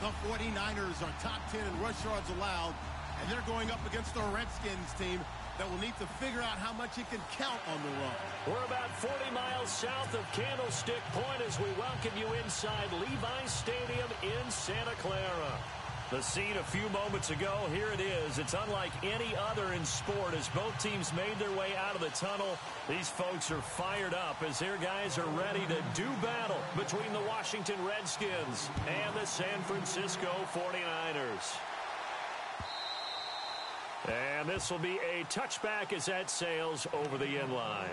The 49ers are top 10 in rush yards allowed, and they're going up against the Redskins team that will need to figure out how much it can count on the run. We're about 40 miles south of Candlestick Point as we welcome you inside Levi's Stadium in Santa Clara. The scene a few moments ago, here it is. It's unlike any other in sport as both teams made their way out of the tunnel. These folks are fired up as their guys are ready to do battle between the Washington Redskins and the San Francisco 49ers. And this will be a touchback as that sails over the end line.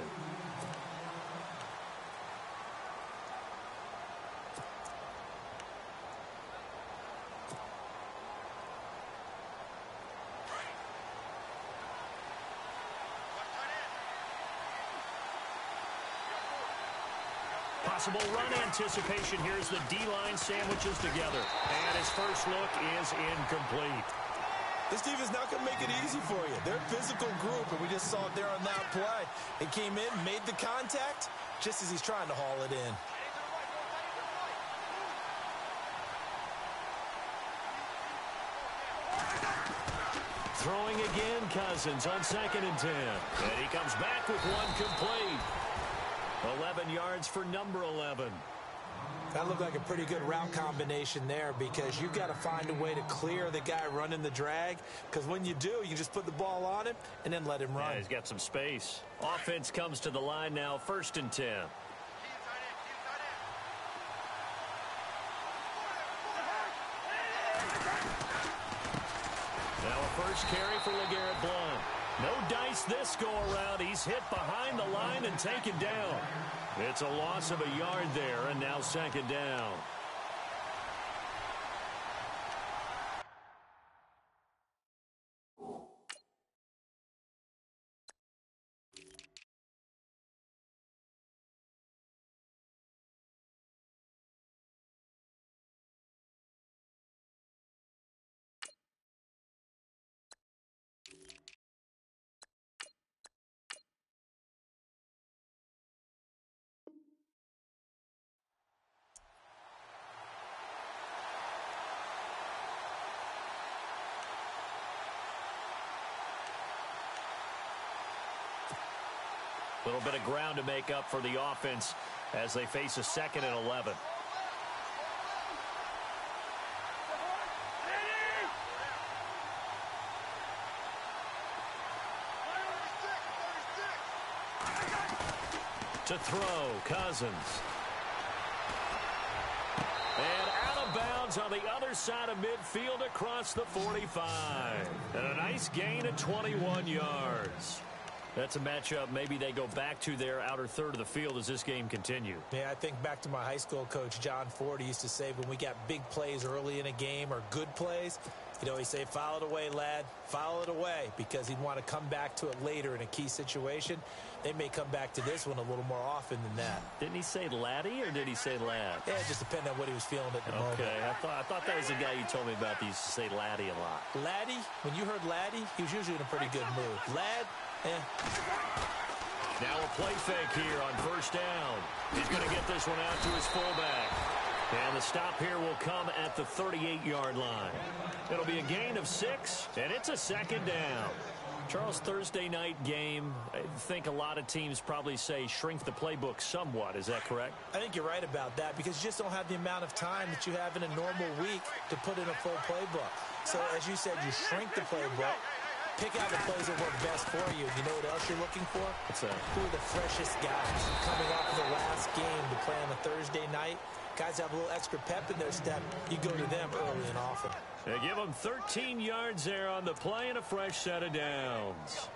Possible run anticipation. Here's the D-line sandwiches together. And his first look is incomplete. This defense not going to make it easy for you. They're a physical group, and we just saw it there on that play. It came in, made the contact, just as he's trying to haul it in. Throwing again, Cousins on 2nd and 10. And he comes back with one complete. 11 yards for number 11. That looked like a pretty good route combination there because you've got to find a way to clear the guy running the drag, because when you do, you just put the ball on him and then let him run. Yeah, he's got some space. Offense comes to the line now, 1st and 10. Now a first carry for LeGarrette Blount. No dice this go-around. He's hit behind the line and taken down. It's a loss of a yard there, and now 2nd down. A little bit of ground to make up for the offense as they face a 2nd and 11. To throw, Cousins. And out of bounds on the other side of midfield across the 45. And a nice gain of 21 yards. That's a matchup maybe they go back to their outer third of the field as this game continues. Yeah, I think back to my high school coach, John Ford. He used to say when we got big plays early in a game or good plays, he'd always say, foul it away, lad, foul it away, because he'd want to come back to it later in a key situation. They may come back to this one a little more often than that. Didn't he say laddie or did he say lad? Yeah, it just depended on what he was feeling at the moment. Okay, I thought that was the guy you told me about that used to say laddie a lot. Laddie, when you heard laddie, he was usually in a pretty good mood. Lad, Now a play fake here on 1st down. He's going to get this one out to his fullback. And the stop here will come at the 38-yard line. It'll be a gain of 6, and it's a 2nd down. Charles, Thursday night game, I think a lot of teams probably say shrink the playbook somewhat. Is that correct? I think you're right about that because you just don't have the amount of time that you have in a normal week to put in a full playbook. So, as you said, you shrink the playbook. Pick out the plays that work best for you. You know what else you're looking for? What's that? Who are the freshest guys coming off of the last game to play on a Thursday night? Guys have a little extra pep in their step. You go to them early and often. They give them 13 yards there on the play and a fresh set of downs.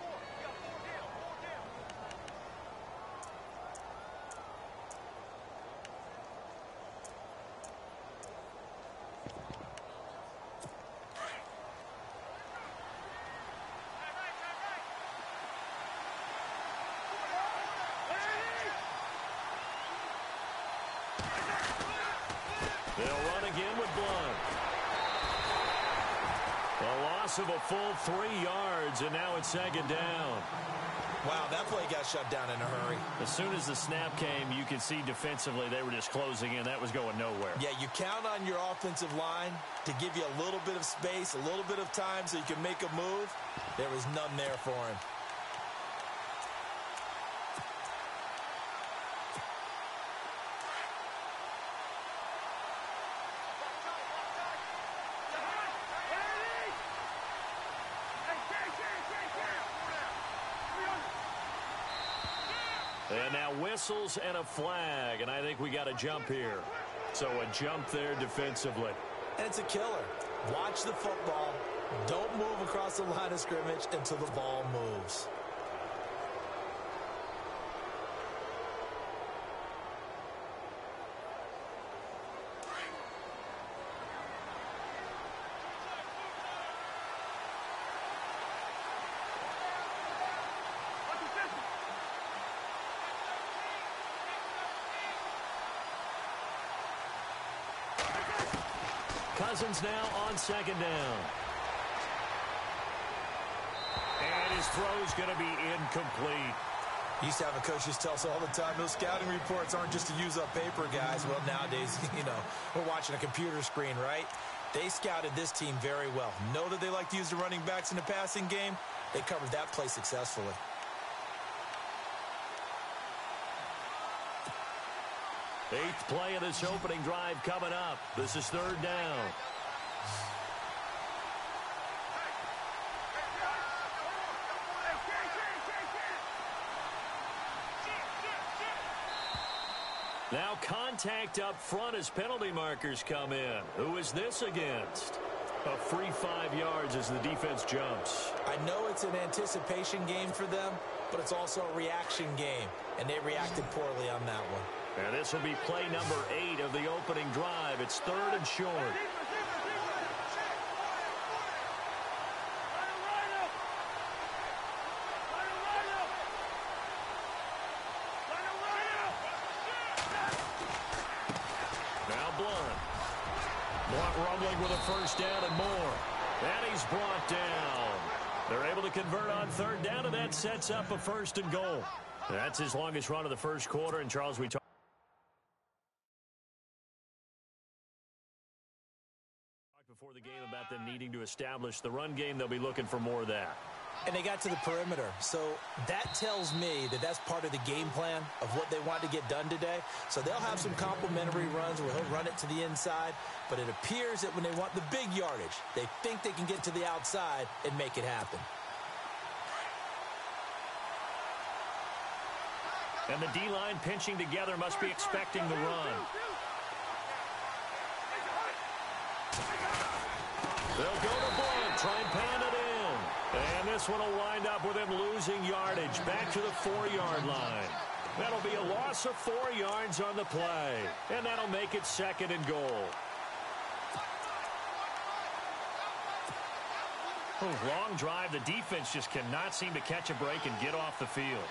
They'll run again with Blount. A loss of a full 3 yards, and now it's second down. Wow, that play got shut down in a hurry. As soon as the snap came, you could see defensively they were just closing in. That was going nowhere. Yeah, you count on your offensive line to give you a little bit of space, a little bit of time so you can make a move. There was none there for him. And now whistles and a flag, and I think we got a jump here. So a jump there defensively. And it's a killer. Watch the football. Don't move across the line of scrimmage until the ball moves. Cousins now on second down. And his throw's going to be incomplete. Used to have a coach just tell us all the time, those scouting reports aren't just to use up paper, guys. Well, nowadays, we're watching a computer screen, right? They scouted this team very well. Know that they like to use the running backs in the passing game. They covered that play successfully. Eighth play of this opening drive coming up. This is third down. Now contact up front as penalty markers come in. Who is this against? A free 5 yards as the defense jumps. I know it's an anticipation game for them, but it's also a reaction game, and they reacted poorly on that one. And this will be play number 8 of the opening drive. It's third and short. Now Blunt. Blunt rumbling with a first down and more. And he's brought down. They're able to convert on third down, and that sets up a first and goal. That's his longest run of the first quarter. And Charles, we talked before the game about them needing to establish the run game. They'll be looking for more of that. And they got to the perimeter. So that tells me that that's part of the game plan of what they want to get done today. So they'll have some complementary runs where he'll run it to the inside. But it appears that when they want the big yardage, they think they can get to the outside and make it happen. And the D-line pinching together must be expecting the run. They'll go to Blunt, try and pound it in. And this one will wind up with him losing yardage back to the 4-yard line. That'll be a loss of 4 yards on the play. And that'll make it second and goal. Long drive. The defense just cannot seem to catch a break and get off the field.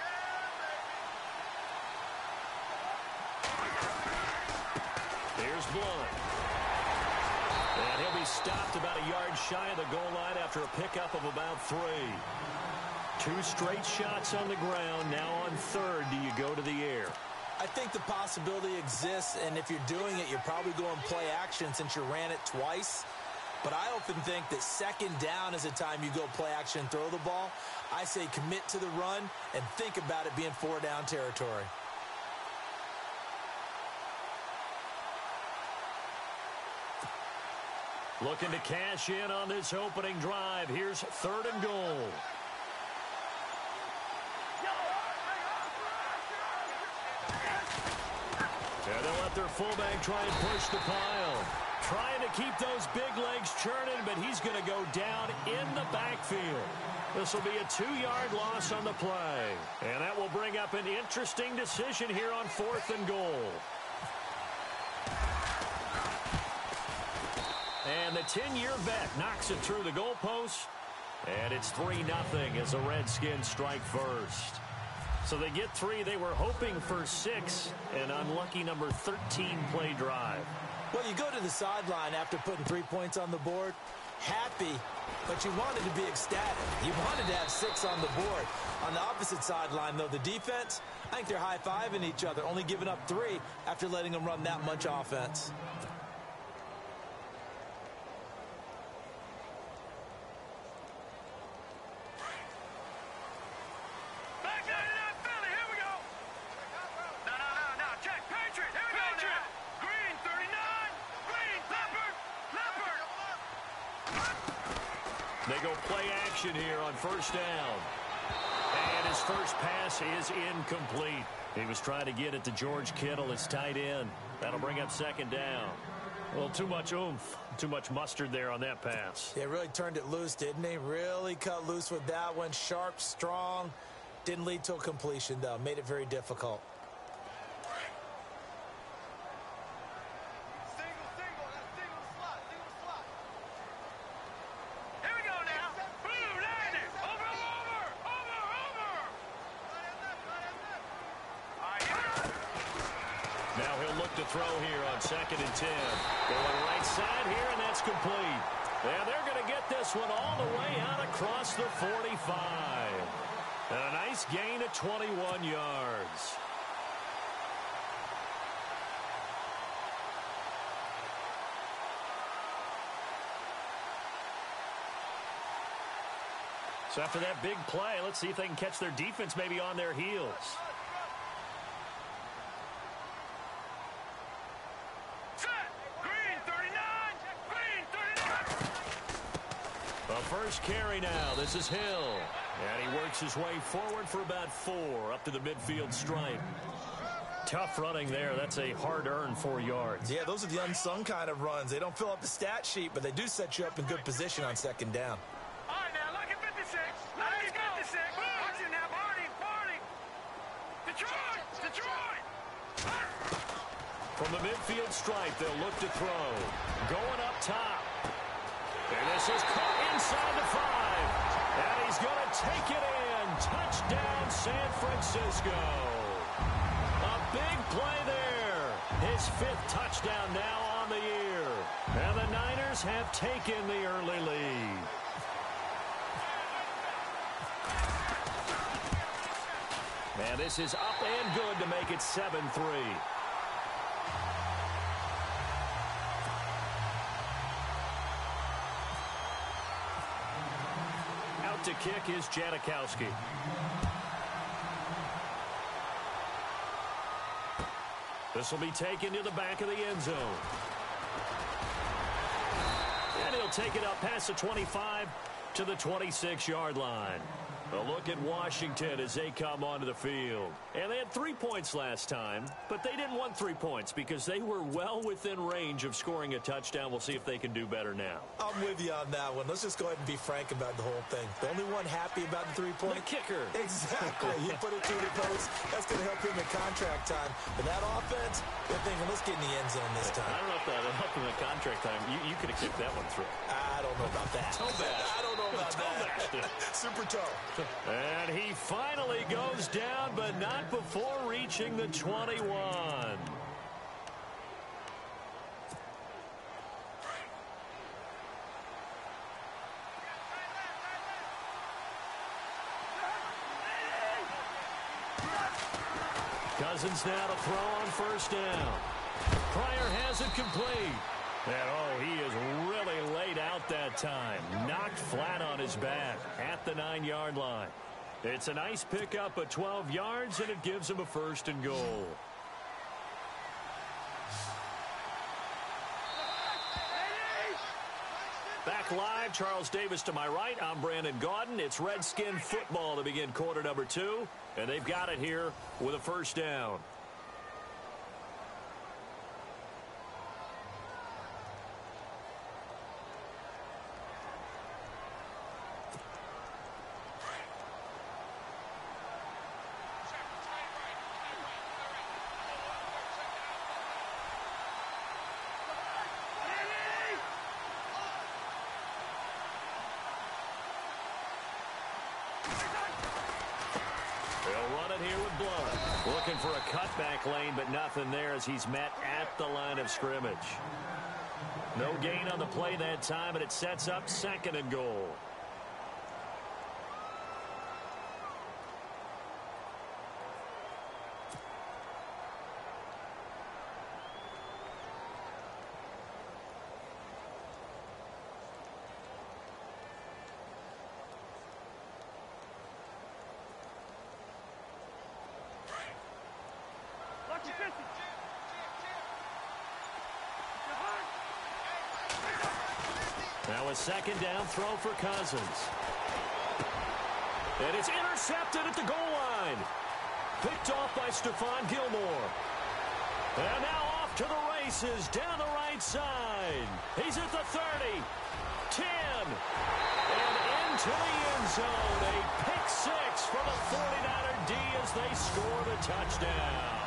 Here's Blunt. And he'll be stopped about a yard shy of the goal line after a pickup of about 3. 2 straight shots on the ground. Now on third, do you go to the air? I think the possibility exists, and if you're doing it, you're probably going play action since you ran it twice. But I often think that second down is a time you go play action and throw the ball. I say commit to the run and think about it being 4-down territory. Looking to cash in on this opening drive. Here's third and goal. And they'll let their fullback try and push the pile. Trying to keep those big legs churning, but he's going to go down in the backfield. This will be a 2-yard loss on the play. And that will bring up an interesting decision here on fourth and goal. And the 10-year vet knocks it through the goalpost. And it's 3-0 as the Redskins strike first. So they get 3. They were hoping for 6. An unlucky number 13 play drive. Well, you go to the sideline after putting 3 points on the board. happy, but you wanted to be ecstatic. You wanted to have 6 on the board. On the opposite sideline, though, the defense, I think they're high-fiving each other, only giving up 3 after letting them run that much offense. They go play action here on first down. And his first pass is incomplete. He was trying to get it to George Kittle, his tight end. That'll bring up second down. Well, too much oomph, too much mustard there on that pass. Yeah, really turned it loose, didn't he? Really cut loose with that one. Sharp, strong. Didn't lead to a completion, though. Made it very difficult. To throw here on 2nd and 10. Going right side here, and that's complete. And they're going to get this one all the way out across the 45. And a nice gain of 21 yards. So after that big play, let's see if they can catch their defense maybe on their heels. First carry now. This is Hill. And he works his way forward for about 4 up to the midfield stripe. Tough running there. That's a hard-earned 4 yards. Yeah, those are the unsung kind of runs. They don't fill up the stat sheet, but they do set you up in good position on 2nd down. All right, now, look at 56. Look at 56. Watch it now, Barney. Detroit. From the midfield stripe, they'll look to throw. Going up top. And this is caught inside the 5. And he's going to take it in. Touchdown, San Francisco. A big play there. His 5th touchdown now on the year. And the Niners have taken the early lead. And this is up and good to make it 7-3. To kick is Janikowski. This will be taken to the back of the end zone. And he'll take it up past the 25 to the 26-yard line. A look at Washington as they come onto the field. And they had 3 points last time, but they didn't want 3 points because they were well within range of scoring a touchdown. We'll see if they can do better now. I'm with you on that one. Let's just go ahead and be frank about the whole thing. The only one happy about the 3-point? The kicker. Exactly. He put it through the post. That's going to help him in contract time. But that offense, they're thinking, let's get in the end zone this time. I don't know if that helped him in contract time. You could have kicked that one through. I don't know about that. Toe bash. I don't know about that. Super toe. And he finally goes down, but not before reaching the 21. Cousins now to throw on first down. Pryor has it complete. And, he is really laid out that time. Knocked flat on his back at the 9-yard line. It's a nice pickup of 12 yards, and it gives him a 1st and goal. Back live, Charles Davis to my right. I'm Brandon Gaudin. It's Redskin football to begin quarter number 2, and they've got it here with a 1st down. They'll run it here with Blunt. Looking for a cutback lane, but nothing there as he's met at the line of scrimmage. No gain on the play that time, and it sets up 2nd and goal. Now a 2nd down throw for Cousins. And it's intercepted at the goal line. Picked off by Stephon Gilmore. And now off to the races down the right side. He's at the 30, 10, and into the end zone. A pick 6 for the 49er D as they score the touchdown.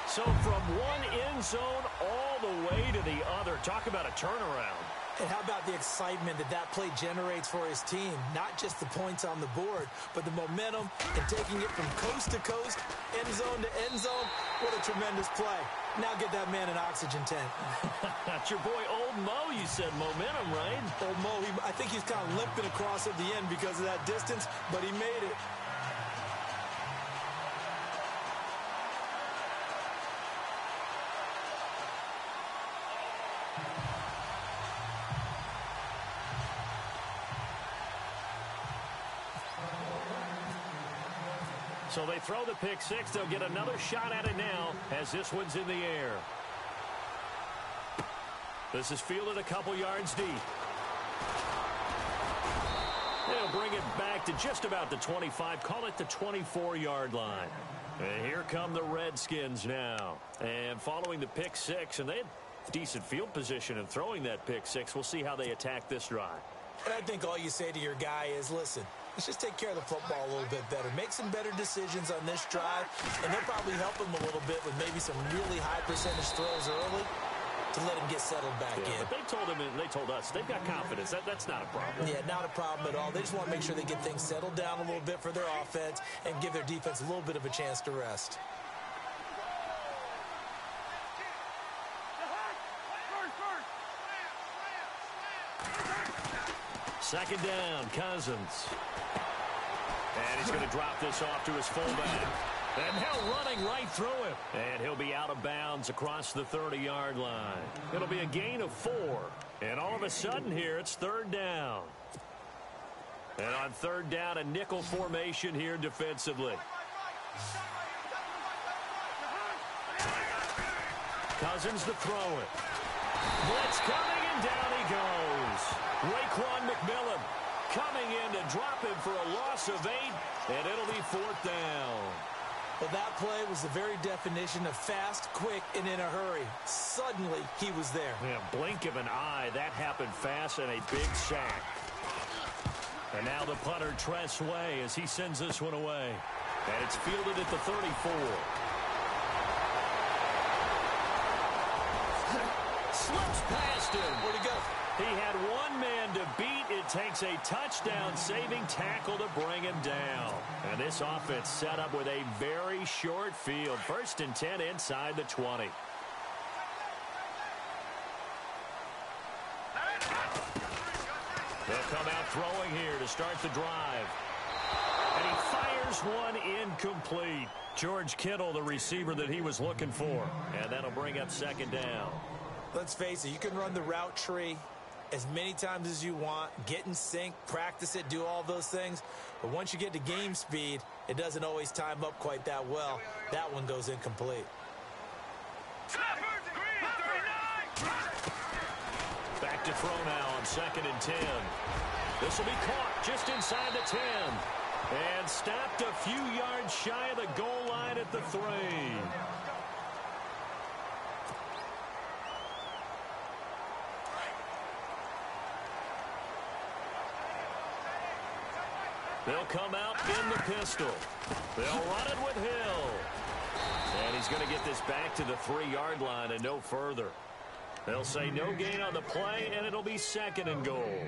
So from one end zone all the way to the other. Talk about a turnaround. And how about the excitement that play generates for his team? Not just the points on the board, but the momentum and taking it from coast to coast, end zone to end zone. What a tremendous play. Now get that man an oxygen tank. That's your boy Old Mo. You said momentum, right? Old Mo, I think he's kind of limping across at the end because of that distance, but he made it. So they throw the pick 6. They'll get another shot at it now as this one's in the air. This is fielded a couple yards deep. They'll bring it back to just about the 25. Call it the 24-yard line. And here come the Redskins now. And following the pick 6, and they had decent field position in throwing that pick 6. We'll see how they attack this drive. And I think all you say to your guy is, listen, let's just take care of the football a little bit better. Make some better decisions on this drive, and they'll probably help him a little bit with maybe some really high percentage throws early to let him get settled back in. But they told him, and they told us, they've got confidence. That's not a problem. Yeah, not a problem at all. They just want to make sure they get things settled down a little bit for their offense and give their defense a little bit of a chance to rest. Second down, Cousins. And he's going to drop this off to his fullback. And now running right through him. And he'll be out of bounds across the 30-yard line. It'll be a gain of 4. And all of a sudden here, it's 3rd down. And on 3rd down, a nickel formation here defensively. Cousins to throw it. Blitz coming, and down he goes. Raekwon McMillan coming in to drop him for a loss of 8, and it'll be 4th down. Well, that play was the very definition of fast, quick, and in a hurry. Suddenly, he was there. Yeah, blink of an eye. That happened fast, and a big sack. And now the punter, Tress Way, as he sends this one away. And it's fielded at the 34. Slips past him. Where'd he go? He had one man to beat. It takes a touchdown-saving tackle to bring him down. And this offense set up with a very short field. 1st and 10 inside the 20. They'll come out throwing here to start the drive. And he fires one incomplete. George Kittle, the receiver that he was looking for. And that'll bring up 2nd down. Let's face it, you can run the route tree as many times as you want, get in sync, practice it, do all those things. But once you get to game speed, it doesn't always time up quite that well. That one goes incomplete. Back to throw now on 2nd and 10. This will be caught just inside the 10. And stopped a few yards shy of the goal line at the 3. They'll come out in the pistol. They'll run it with Hill. And he's going to get this back to the 3-yard line and no further. They'll say no gain on the play, and it'll be 2nd and goal.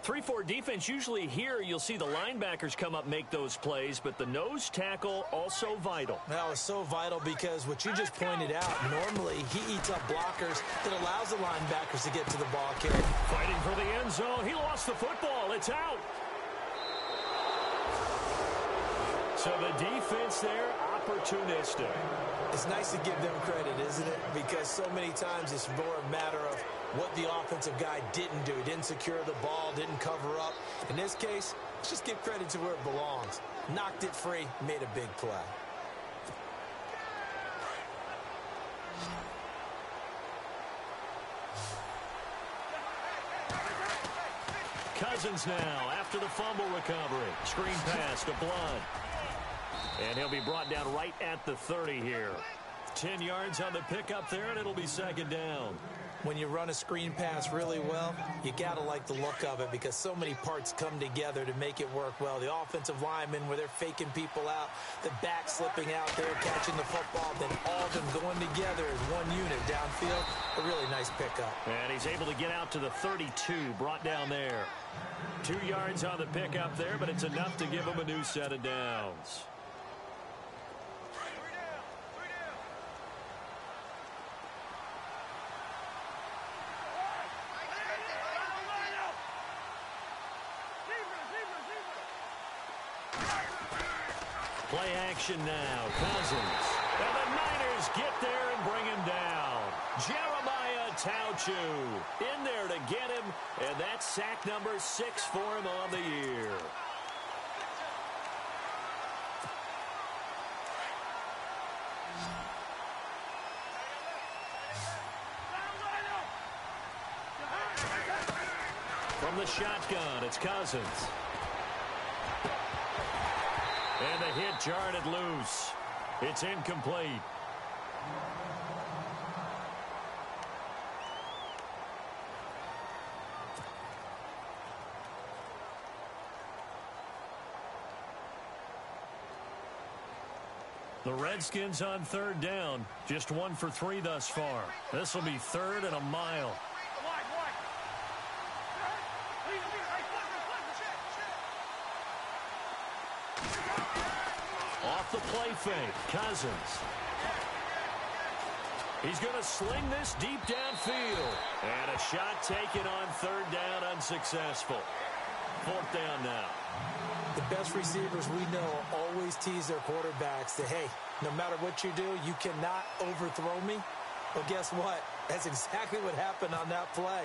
3-4 defense, usually here you'll see the linebackers come up make those plays, but the nose tackle also vital. That was so vital because what you just pointed out, normally he eats up blockers that allows the linebackers to get to the ball carrier. Fighting for the end zone. He lost the football. It's out. So the defense there, opportunistic. It's nice to give them credit, isn't it? Because so many times it's more a matter of what the offensive guy didn't do. He didn't secure the ball, didn't cover up. In this case, let's just give credit to where it belongs. Knocked it free, made a big play. Cousins now after the fumble recovery. Screen pass to Blood. And he'll be brought down right at the 30 here. 10 yards on the pickup there, and it'll be second down. When you run a screen pass really well, you got to like the look of it because so many parts come together to make it work well. The offensive linemen, where they're faking people out, the back slipping out there, catching the football, then all of them going together as one unit downfield. A really nice pickup. And he's able to get out to the 32, brought down there. 2 yards on the pickup there, but it's enough to give him a new set of downs. Play action now. Cousins. And the Niners get there and bring him down. Jeremiah Tauchu in there to get him. And that's sack number 6 for him on the year. From the shotgun, it's Cousins. And the hit jarred it loose. It's incomplete. The Redskins on third down. Just 1 for 3 thus far. This will be 3rd and a mile. Off the play fake, Cousins. He's going to sling this deep downfield. And a shot taken on third down, unsuccessful. 4th down now. The best receivers we know always tease their quarterbacks that, hey, no matter what you do, you cannot overthrow me. Well, guess what? That's exactly what happened on that play.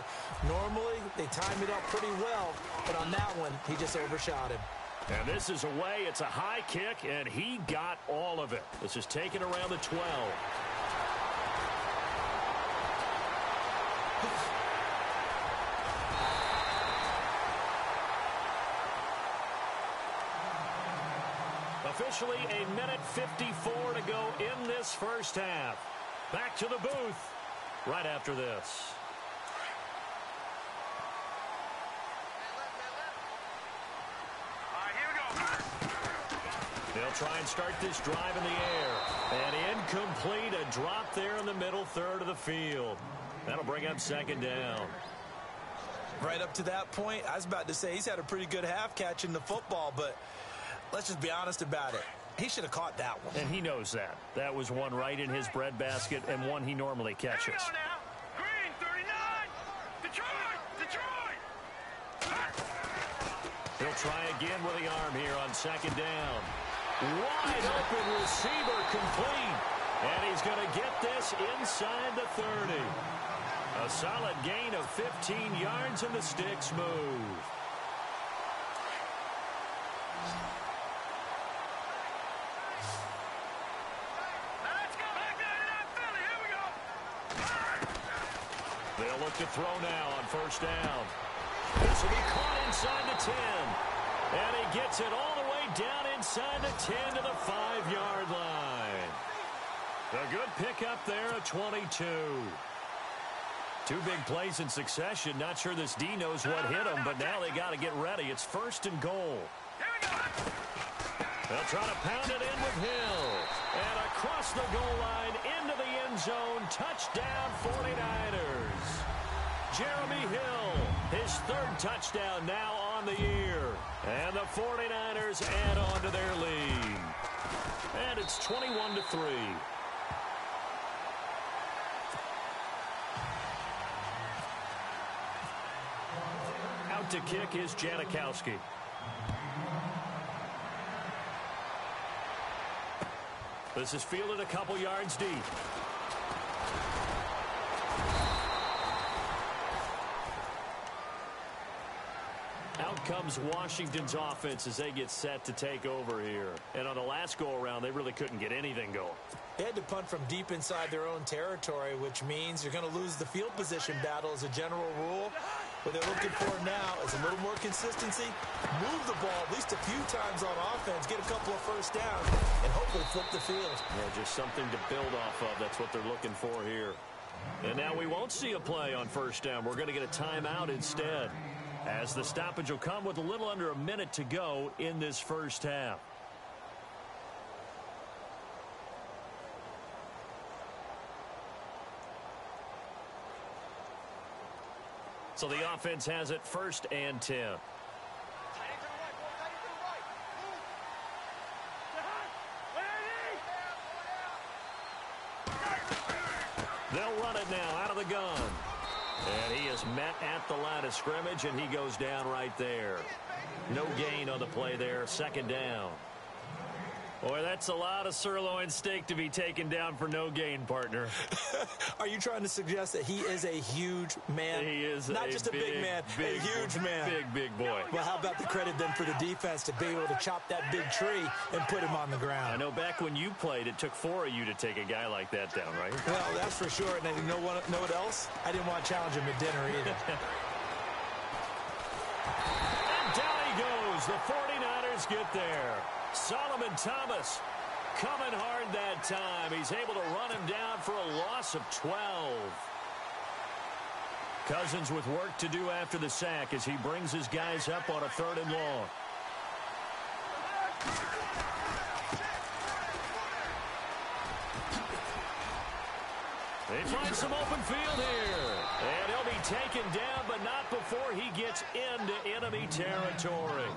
Normally, they time it up pretty well, but on that one, he just overshot him. And this is away. It's a high kick, and he got all of it. This is taken around the 12. Officially a minute 54 to go in this first half. Back to the booth right after this. They'll try and start this drive in the air. And incomplete, a drop there in the middle third of the field. That'll bring up second down. Right up to that point, I was about to say he's had a pretty good half catching the football, but let's just be honest about it. He should have caught that one. And he knows that. That was one right in his breadbasket and one he normally catches. Here we go now. Green, 39. Detroit. He'll try again with the arm here on second down. Wide open receiver complete. And he's going to get this inside the 30. A solid gain of 15 yards and the sticks move. Let's go. Back there, Philly. Here we go. They'll look to throw now on first down. This will be caught inside the 10. And he gets it all the way down inside the 10 to the 5-yard line. A good pickup there at 22. 2 big plays in succession. Not sure this D knows what hit him, but now they got to get ready. It's 1st and goal. Here we go. They'll try to pound it in with Hill. And across the goal line into the end zone. Touchdown 49ers. Jeremy Hill, his third touchdown now on the year. And the 49ers add on to their lead. And it's 21-3. Out to kick is Janikowski. This is fielded a couple yards deep. Out comes Washington's offense as they get set to take over here. And on the last go-around, they really couldn't get anything going. They had to punt from deep inside their own territory, which means you're going to lose the field position battle as a general rule. What they're looking for now is a little more consistency, move the ball at least a few times on offense, get a couple of first downs, and hopefully flip the field. Yeah, just something to build off of. That's what they're looking for here. And now we won't see a play on first down. We're going to get a timeout instead, as the stoppage will come with a little under a minute to go in this first half. So the offense has it 1st and 10. They'll run it now out of the gun. And he is met at the line of scrimmage, and he goes down right there. No gain on the play there, 2nd down. Boy, that's a lot of sirloin steak to be taken down for no gain, partner. Are you trying to suggest that he is a huge man? He is not just a big man, a huge man. Big boy. Well, how about the credit then for the defense to be able to chop that big tree and put him on the ground? I know back when you played, it took 4 of you to take a guy like that down, right? Well, that's for sure. And you know what else? I didn't want to challenge him at dinner either. And down he goes. The 49ers get there. Solomon Thomas coming hard that time. He's able to run him down for a loss of 12. Cousins with work to do after the sack as he brings his guys up on a 3rd and long. They find some open field here. And he'll be taken down, but not before he gets into enemy territory.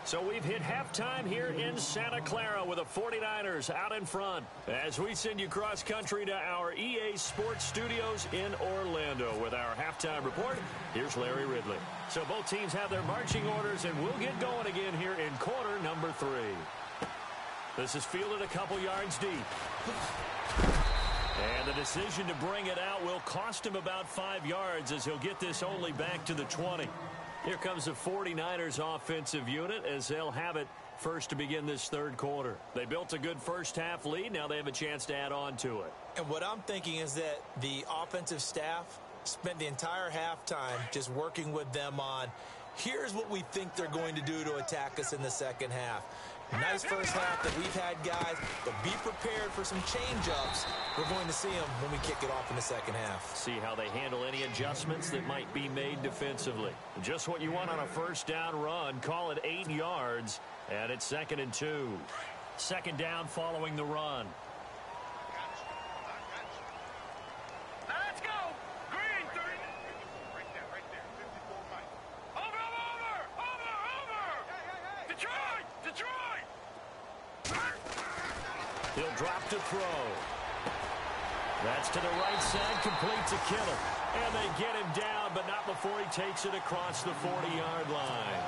So we've hit halftime here in Santa Clara with the 49ers out in front. As we send you cross-country to our EA Sports Studios in Orlando with our halftime report, here's Larry Ridley. So both teams have their marching orders, and we'll get going again here in quarter number 3. This is fielded a couple yards deep. And the decision to bring it out will cost him about 5 yards as he'll get this only back to the 20. Here comes the 49ers offensive unit as they'll have it first to begin this 3rd quarter. They built a good first half lead. Now they have a chance to add on to it. And what I'm thinking is that the offensive staff spent the entire halftime just working with them on, here's what we think they're going to do to attack us in the second half. Nice first half that we've had, guys, but be prepared for some change-ups. We're going to see them when we kick it off in the second half. See how they handle any adjustments that might be made defensively. Just what you want on a first down run. Call it 8 yards, and it's 2nd and 2. 2nd down following the run. Let's go. Green, 30. Right there. 54 Mike. Over. Detroit. He'll drop to throw. That's to the right side, complete to Kittle. And they get him down, but not before he takes it across the 40-yard line.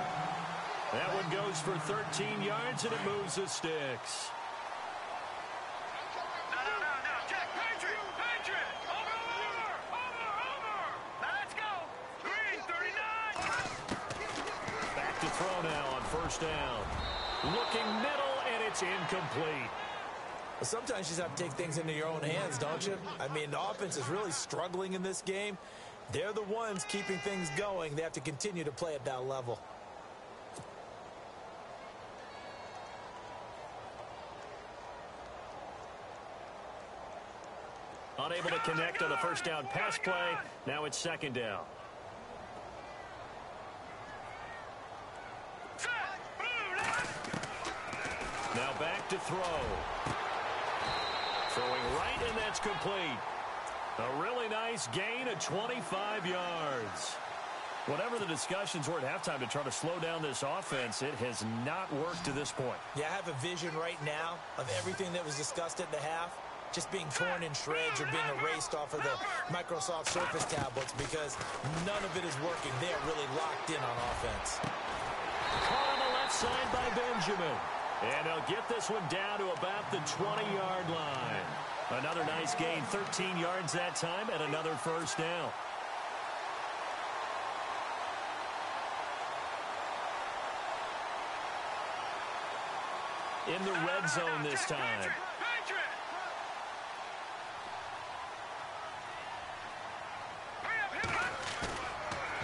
That one goes for 13 yards, and it moves the sticks. No. Jack, Patriot. Over. Let's go. Green, 39. Back to throw now on first down. Looking middle, and it's incomplete. Sometimes you just have to take things into your own hands, don't you? I mean, the offense is really struggling in this game. They're the ones keeping things going. They have to continue to play at that level. Unable to connect on the first down pass play. Now it's 2nd down. Now back to throw. Throwing right, and that's complete. A really nice nice gain of 25 yards. Whatever the discussions were at halftime to try to slow down this offense, it has not worked to this point. Yeah, I have a vision right now of everything that was discussed at the half just being torn in shreds or being erased off of the Microsoft Surface tablets because none of it is working. They are really locked in on offense. Caught on the left side by Benjamin. And they'll get this one down to about the 20-yard line. Another nice gain, 13 yards that time, and another first down. In the red zone this time.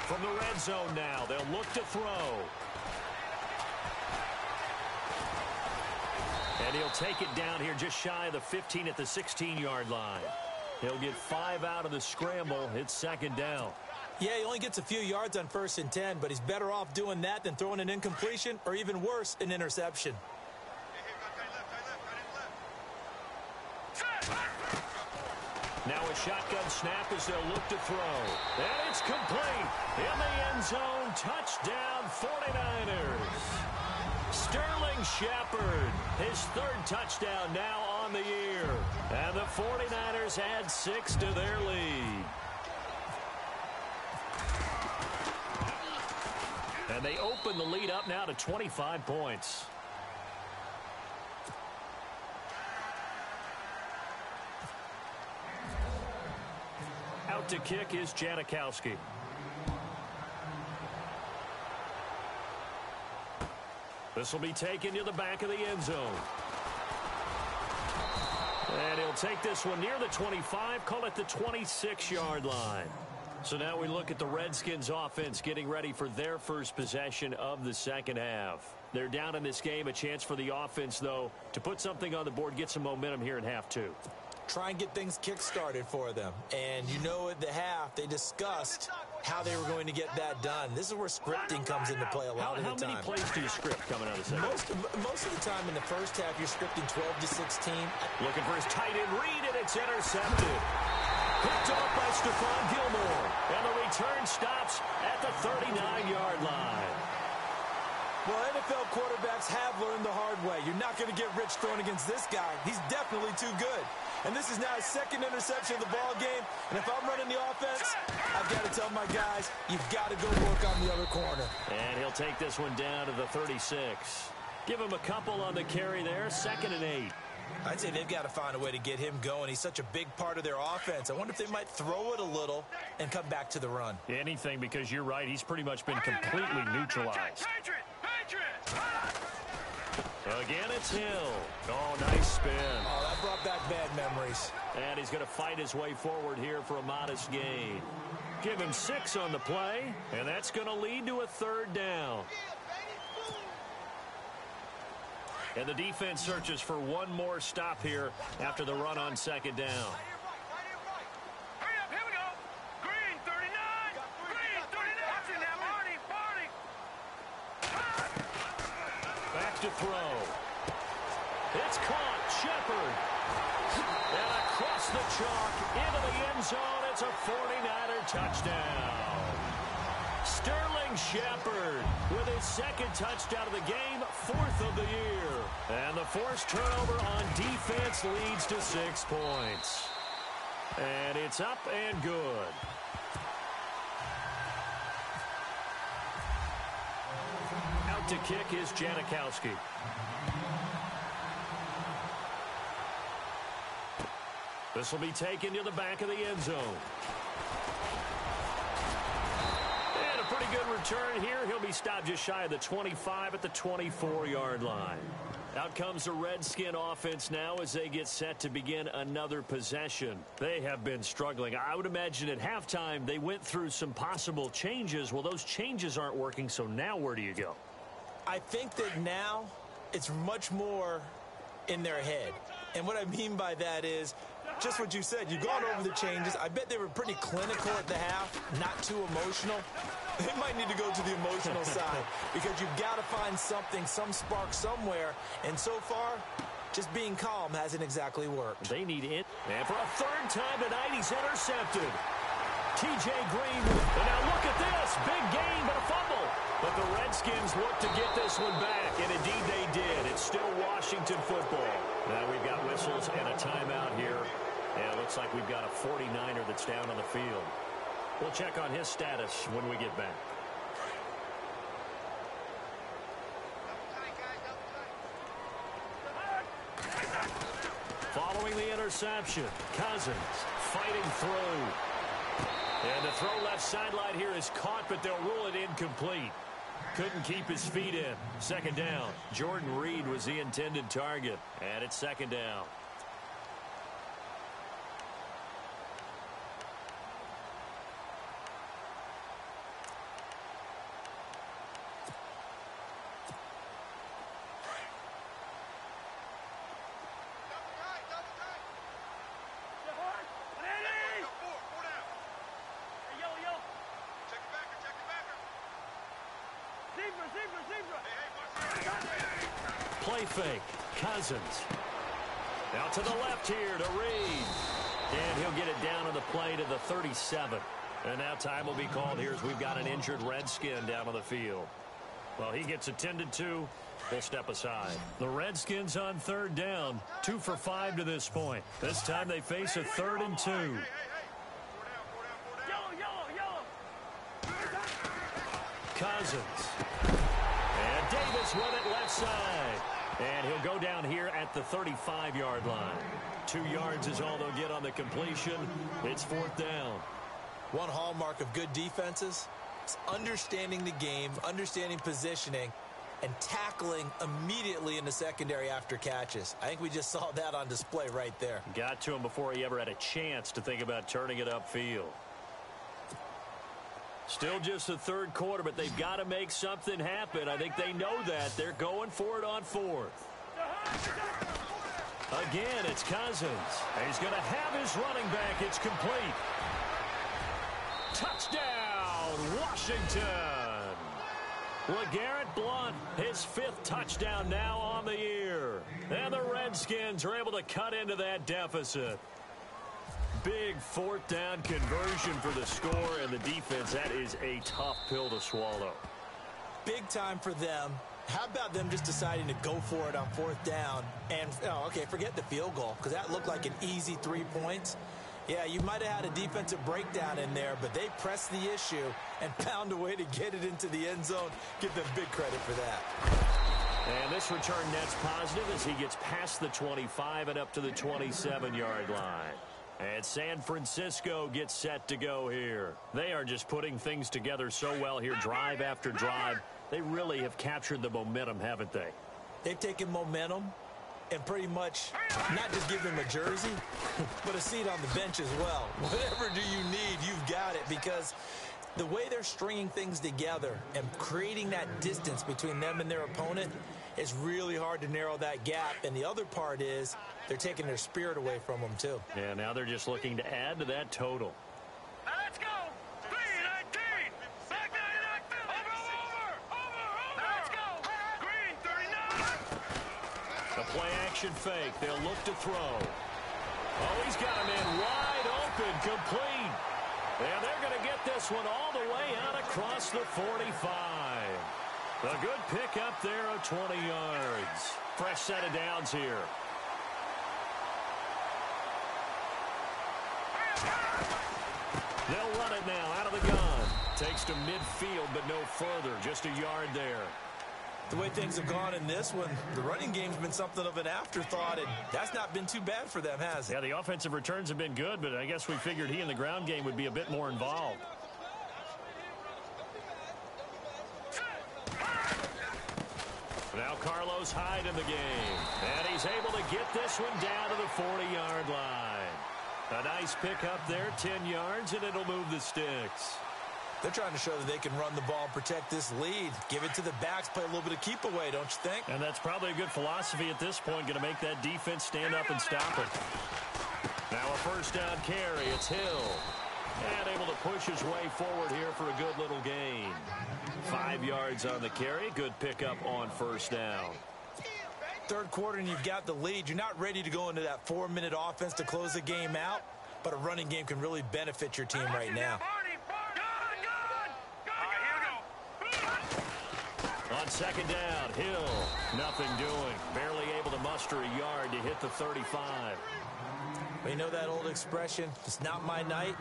From the red zone now, they'll look to throw. And he'll take it down here just shy of the 15 at the 16-yard line. He'll get 5 out of the scramble. It's second down. Yeah, he only gets a few yards on 1st and 10, but he's better off doing that than throwing an incompletion or even worse, an interception. Now a shotgun snap as they'll look to throw. And it's complete. In the end zone, touchdown 49ers. Sterling Shepard, his 3rd touchdown now on the year. And the 49ers add 6 to their lead. And they open the lead up now to 25 points. Out to kick is Janikowski. This will be taken to the back of the end zone. And he'll take this one near the 25, call it the 26-yard line. So now we look at the Redskins offense getting ready for their first possession of the second half. They're down in this game, a chance for the offense, though, to put something on the board, get some momentum here in half 2. Try and get things kick-started for them. And you know at the half, they discussed how they were going to get that done. This is where scripting comes into play a lot of the time. How many plays do you script coming out of the second? Most of the time in the first half, you're scripting 12 to 16. Looking for his tight end read, and it's intercepted. Picked off by Stephon Gilmore. And the return stops at the 39-yard line. Well, NFL quarterbacks have learned the hard way. You're not going to get rich throwing against this guy. He's definitely too good. And this is now his 2nd interception of the ball game. And if I'm running the offense, I've got to tell my guys, you've got to go work on the other corner. And he'll take this one down to the 36. Give him a couple on the carry there, 2nd and 8. I'd say they've got to find a way to get him going. He's such a big part of their offense. I wonder if they might throw it a little and come back to the run. Anything, because you're right. He's pretty much been completely neutralized. Again, it's Hill. Oh, nice spin. Oh, that brought back bad memories. And he's going to fight his way forward here for a modest gain. Give him 6 on the play, and that's going to lead to a 3rd down. And the defense searches for one more stop here after the run on 2nd down. Hurry up, here we go. Green, 39. Green, 39. Watching that, Barney. Back to throw. It's caught. Shepard. And across the chalk into the end zone. It's a 49er touchdown. Sterling Shepard with his 2nd touchdown of the game, 4th of the year. And the forced turnover on defense leads to 6 points. And it's up and good. Out to kick is Janikowski. This will be taken to the back of the end zone. And a pretty good return here. He'll be stopped just shy of the 25 at the 24-yard line. Out comes the Redskin offense now as they get set to begin another possession. They have been struggling. I would imagine at halftime they went through some possible changes. Well, those changes aren't working, so now where do you go? I think that now it's much more in their head. And what I mean by that is just what you said. You've gone over the changes. I bet they were pretty clinical at the half, not too emotional. They might need to go to the emotional side because you've got to find something, some spark somewhere. And so far, just being calm hasn't exactly worked. They need it. And for a 3rd time tonight, he's intercepted. T.J. Green. And now look at this. Big gain, but a fumble. But the Redskins look to get this one back, and indeed they did. It's still Washington football. Now we've got whistles and a timeout here. And it looks like we've got a 49er that's down on the field. We'll check on his status when we get back. Following the interception, Cousins fighting through. And the throw left sideline here is caught, but they'll rule it incomplete. Couldn't keep his feet in. Second down. Jordan Reed was the intended target. And it's second down. Play fake. Cousins. Out to the left here to Reed. And he'll get it down on the play to the 37. And now time will be called here as we've got an injured Redskin down on the field. Well, he gets attended to. We'll step aside. The Redskins on third down. 2 for 5 to this point. This time they face a 3rd and 2. Cousins. And Davis with it left side. And he'll go down here at the 35-yard line. 2 yards is all they'll get on the completion. It's 4th down. One hallmark of good defenses is understanding the game, understanding positioning, and tackling immediately in the secondary after catches. I think we just saw that on display right there. Got to him before he ever had a chance to think about turning it upfield. Still just the third quarter, but they've got to make something happen. I think they know that. They're going for it on 4th. Again, it's Cousins. He's going to have his running back. It's complete. Touchdown, Washington. LeGarrette Blount, his 5th touchdown now on the year. And the Redskins are able to cut into that deficit. Big 4th down conversion for the score, and the defense, that is a tough pill to swallow. Big time for them. How about them just deciding to go for it on 4th down? And, okay, forget the field goal, because that looked like an easy 3 points. Yeah, you might have had a defensive breakdown in there, but they pressed the issue and found a way to get it into the end zone. Give them big credit for that. And this return net's positive as he gets past the 25 and up to the 27-yard line. And San Francisco gets set to go here. They are just putting things together so well here, drive after drive. They really have captured the momentum, haven't they? They've taken momentum and pretty much not just give them a jersey, but a seat on the bench as well. Whatever do you need, you've got it, because the way they're stringing things together and creating that distance between them and their opponent is really hard to narrow that gap. And the other part is they're taking their spirit away from them, too. Yeah, now they're just looking to add to that total. Now let's go. 319. Back 99. Over. Now let's go. Green 39. The play action fake. They'll look to throw. Oh, he's got him in wide open, complete. And they're going to get this one all the way out across the 45. A good pick up there of 20 yards. Fresh set of downs here. They'll run it now out of the gun. Takes to midfield, but no further. Just a yard there. The way things have gone in this one, the running game's been something of an afterthought, and that's not been too bad for them, has it? Yeah, the offensive returns have been good, but I guess we figured he in the ground game would be a bit more involved. Now Carlos Hyde in the game, and he's able to get this one down to the 40-yard line. A nice pick up there, 10 yards, and it'll move the sticks. They're trying to show that they can run the ball and protect this lead. Give it to the backs, play a little bit of keep away, don't you think? And that's probably a good philosophy at this point, going to make that defense stand up and stop it. Now a first down carry, it's Hill. And able to push his way forward here for a good little gain. 5 yards on the carry, good pickup on first down. Third quarter and you've got the lead. You're not ready to go into that 4-minute offense to close the game out. but a running game can really benefit your team right now. On second down, Hill, nothing doing. Barely able to muster a yard to hit the 35. But you know that old expression, it's not my night?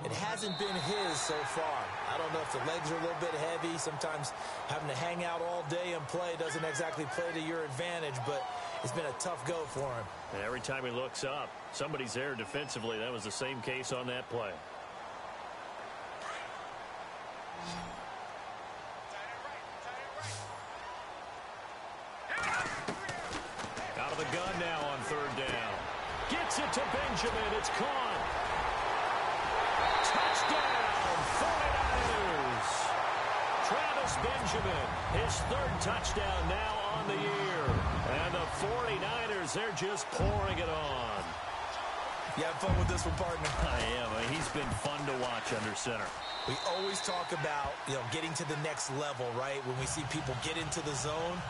It hasn't been his so far. I don't know if the legs are a little bit heavy. Sometimes having to hang out all day and play doesn't exactly play to your advantage, but it's been a tough go for him. And every time he looks up, somebody's there defensively. That was the same case on that play. Out of the gun now on third down. Gets it to Benjamin. It's caught. Touchdown, 49ers. Travis Benjamin, his third touchdown now on the year. And the 49ers, they're just pouring it on. You have fun with this one, partner? I am. He's been fun to watch under center. We always talk about, getting to the next level, right? When we see people get into the zone,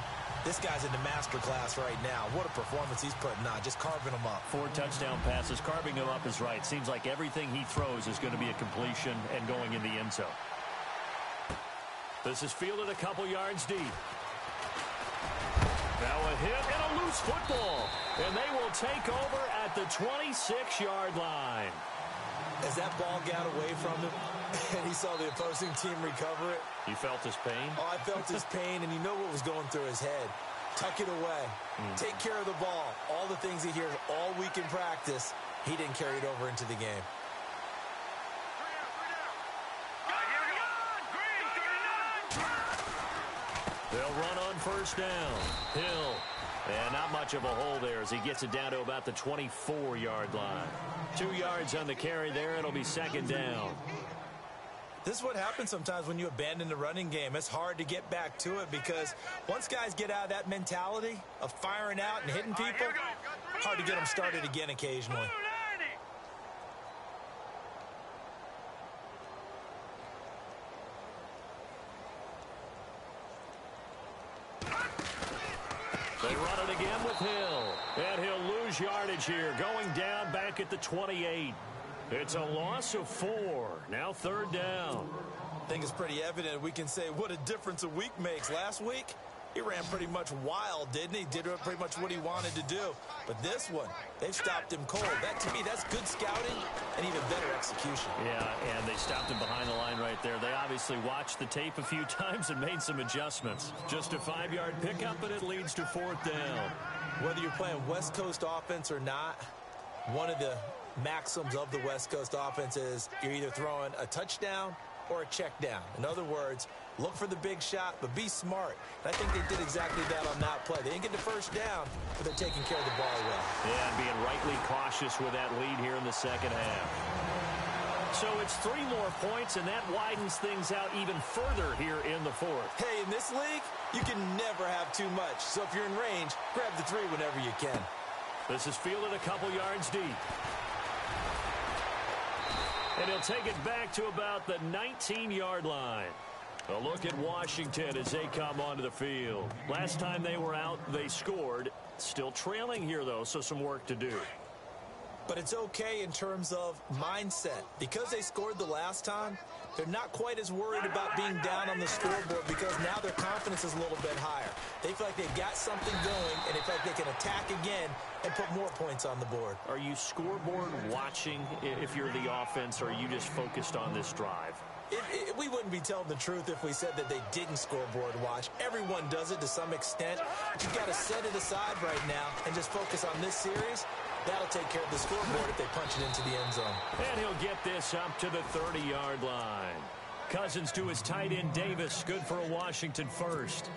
this guy's in the master class right now. What a performance he's putting on, just carving them up. 4 touchdown passes. Carving him up is right. Seems like everything he throws is going to be a completion and going in the end zone. This is fielded a couple yards deep. Now a hit and a loose football. And they will take over at the 26-yard line. As that ball got away from him and he saw the opposing team recover it. You felt his pain? Oh, I felt his pain, and you know what was going through his head. Tuck it away. Take care of the ball. All the things he hears all week in practice, he didn't carry it over into the game. They'll run on first down. Hill. And not much of a hole there as he gets it down to about the 24-yard line. 2 yards on the carry there. It'll be second down. This is what happens sometimes when you abandon the running game. It's hard to get back to it because once guys get out of that mentality of firing out and hitting people, hard to get them started again occasionally. They run it again with Hill. And he'll lose yardage here, going down back at the 28. It's a loss of 4. Now third down. I think it's pretty evident. We can say what a difference a week makes. Last week, he ran pretty much wild, didn't he? Did pretty much what he wanted to do. But this one, they've stopped him cold. That, to me, that's good scouting and even better execution. Yeah, and they stopped him behind the line right there. They obviously watched the tape a few times and made some adjustments. Just a 5-yard pickup, and it leads to fourth down. Whether you're playing West Coast offense or not, one of the maxims of the West Coast offense is you're either throwing a touchdown or a check down. In other words, look for the big shot, but be smart. And I think they did exactly that on that play. They didn't get the first down, but they're taking care of the ball well. Yeah, and being rightly cautious with that lead here in the second half. So it's 3 more points, and that widens things out even further here in the fourth. Hey, in this league, you can never have too much. So if you're in range, grab the 3 whenever you can. This is fielded a couple yards deep. And he'll take it back to about the 19-yard line. A look at Washington as they come onto the field. Last time they were out, they scored. Still trailing here, though, so some work to do. But it's okay in terms of mindset. Because they scored the last time, they're not quite as worried about being down on the scoreboard because now their confidence is a little bit higher. They feel like they've got something going, and they feel like they can attack again and put more points on the board. Are you scoreboard watching if you're the offense, or are you just focused on this drive? We wouldn't be telling the truth if we said that they didn't scoreboard watch. Everyone does it to some extent. You've got to set it aside right now and just focus on this series. That'll take care of the scoreboard if they punch it into the end zone. And he'll get this up to the 30-yard line. Cousins to his tight end, Davis. Good for a Washington first.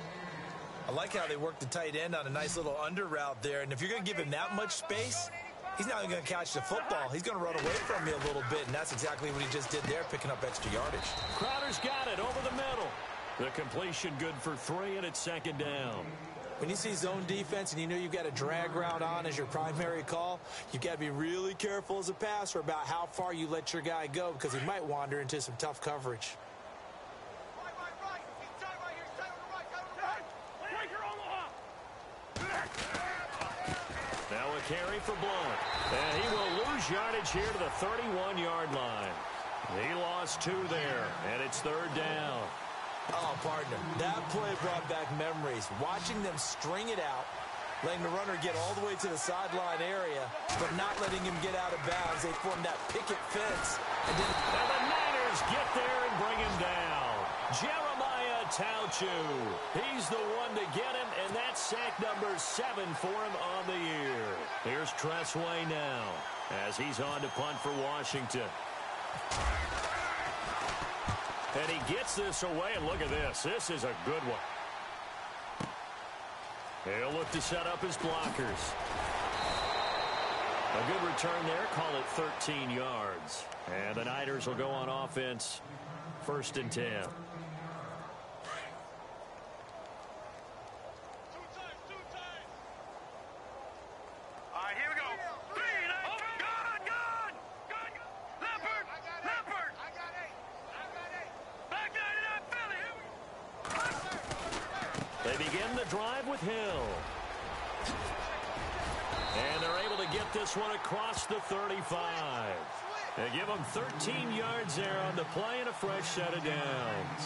I like how they work the tight end on a nice little under route there. And if you're going to give him that much space, he's not even going to catch the football. He's going to run away from you a little bit, and that's exactly what he just did there, picking up extra yardage. Crowder's got it over the middle. The completion good for 3, and it's second down. When you see zone defense and you know you've got a drag route on as your primary call, you've got to be really careful as a passer about how far you let your guy go because he might wander into some tough coverage. Now a carry for Blount. And he will lose lose yardage here to the 31-yard line. He lost 2 there, and it's 3rd down. Oh, partner, that play brought back memories. Watching them string it out, letting the runner get all the way to the sideline area, but not letting him get out of bounds. They formed that picket fence. And the Niners get there and bring him down. Jeremiah Tauchu. He's the one to get him, and that's sack number 7 for him on the year. Here's Tressway now as he's on to punt for Washington. And he gets this away, and look at this. This is a good one. He'll look to set up his blockers. A good return there. Call it 13 yards. And the Niners will go on offense. 1st and 10. All right, here we go. Green, good. Leopard. I got 8. Back 99 Philly. They begin the drive with Hill. And they're able to get this one across the 35. They give him 13 yards there on the play and a fresh set of downs.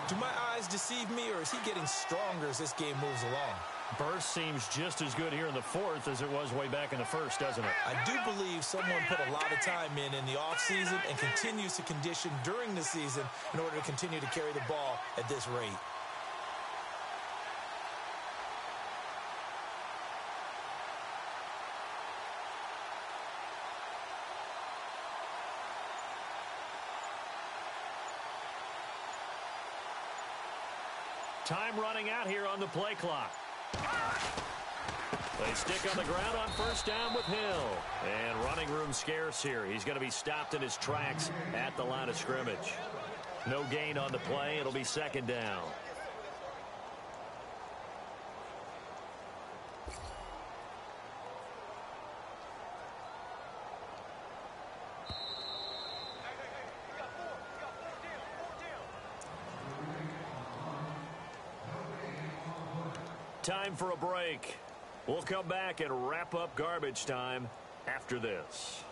Do my eyes deceive me, or is he getting stronger as this game moves along? Burst seems just as good here in the 4th as it was way back in the 1st, doesn't it? I do believe someone put a lot of time in the offseason and continues to condition during the season in order to continue to carry the ball at this rate. Time running out here on the play clock. They stick on the ground on 1st down with Hill. And running room scarce here. He's going to be stopped in his tracks at the line of scrimmage. No gain on the play. It'll be 2nd down. Time for a break. We'll come back and wrap up garbage time after this.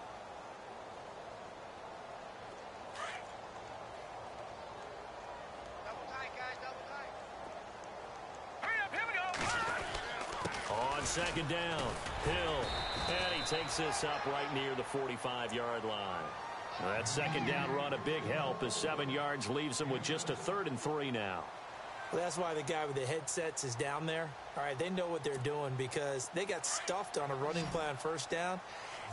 Double tight, guys, double tight. Hurry up, here we go. On 2nd down, Hill. And he takes this up right near the 45-yard line. That 2nd down run a big help as 7 yards leaves him with just a 3rd and 3 now. Well, that's why the guy with the headsets is down there. All right, they know what they're doing because they got stuffed on a running play on 1st down.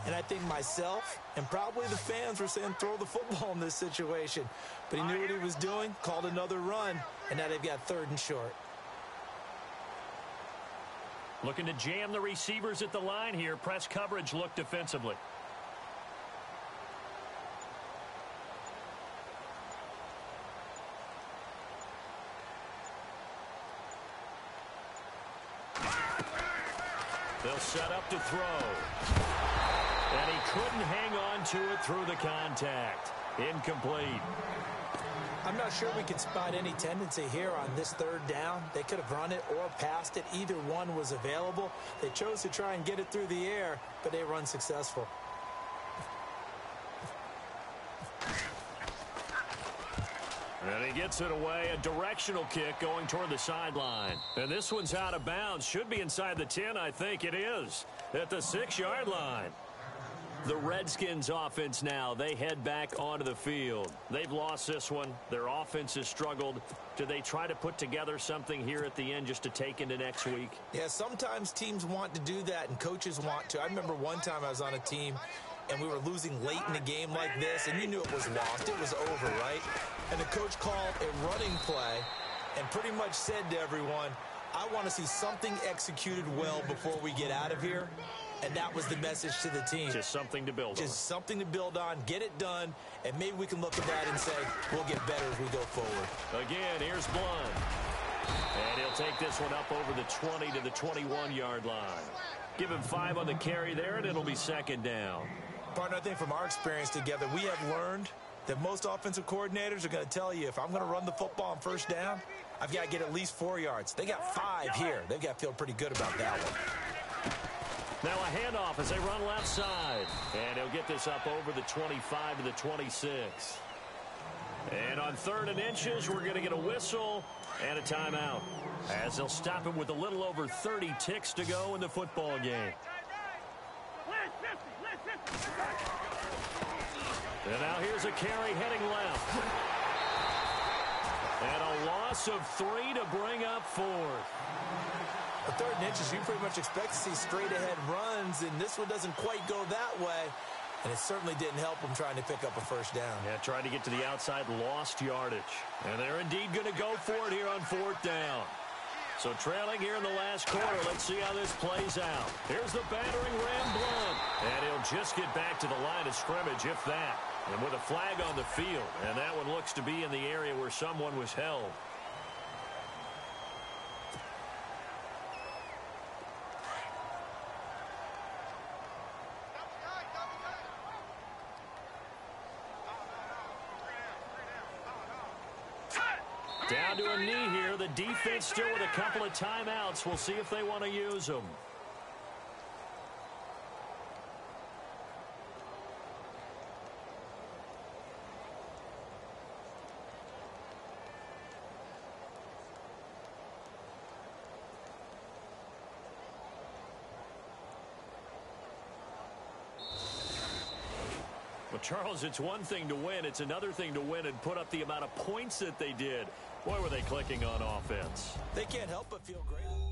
And I think myself and probably the fans were saying throw the football in this situation. But he knew what he was doing, called another run, and now they've got 3rd and short. Looking to jam the receivers at the line here. Press coverage look defensively. They'll set up to throw. And he couldn't hang on to it through the contact. Incomplete. I'm not sure we can spot any tendency here on this 3rd down. They could have run it or passed it. Either one was available. They chose to try and get it through the air, but they were unsuccessful. And he gets it away. A directional kick going toward the sideline. And this one's out of bounds. Should be inside the 10. I think it is. At the 6-yard line. The Redskins offense now. They head back onto the field. They've lost this one. Their offense has struggled. Do they try to put together something here at the end just to take into next week? Yeah, sometimes teams want to do that and coaches want to. I remember one time I was on a team and we were losing late in a game like this, and you knew it was lost. It was over, right? And the coach called a running play and pretty much said to everyone, I want to see something executed well before we get out of here. And that was the message to the team. Just something to build on. Just something to build on, get it done, and maybe we can look at that and say, we'll get better as we go forward. Again, here's Blunt. And he'll take this one up over the 20 to the 21-yard line. Give him 5 on the carry there, and it'll be 2nd down. Partner, I think from our experience together, we have learned that most offensive coordinators are going to tell you, if I'm going to run the football on 1st down, I've got to get at least 4 yards. They got 5 here. They've got to feel pretty good about that one. Now a handoff as they run left side. And he'll get this up over the 25 to the 26. And on 3rd and inches, we're going to get a whistle and a timeout, as they'll stop it with a little over 30 ticks to go in the football game. And now here's a carry heading left. And a loss of 3 to bring up 4th. A 3rd and inches, you pretty much expect to see straight-ahead runs, and this one doesn't quite go that way. And it certainly didn't help him trying to pick up a first down. Yeah, trying to get to the outside, lost yardage. And they're indeed going to go for it here on 4th down. So trailing here in the last quarter, let's see how this plays out. Here's the battering ram Blunt. And he'll just get back to the line of scrimmage, if that. And with a flag on the field. And that one looks to be in the area where someone was held. Down to a knee here. The defense still with a couple of timeouts. We'll see if they want to use them. Well, Charles, it's one thing to win. It's another thing to win and put up the amount of points that they did. Boy, were they clicking on offense. They can't help but feel great.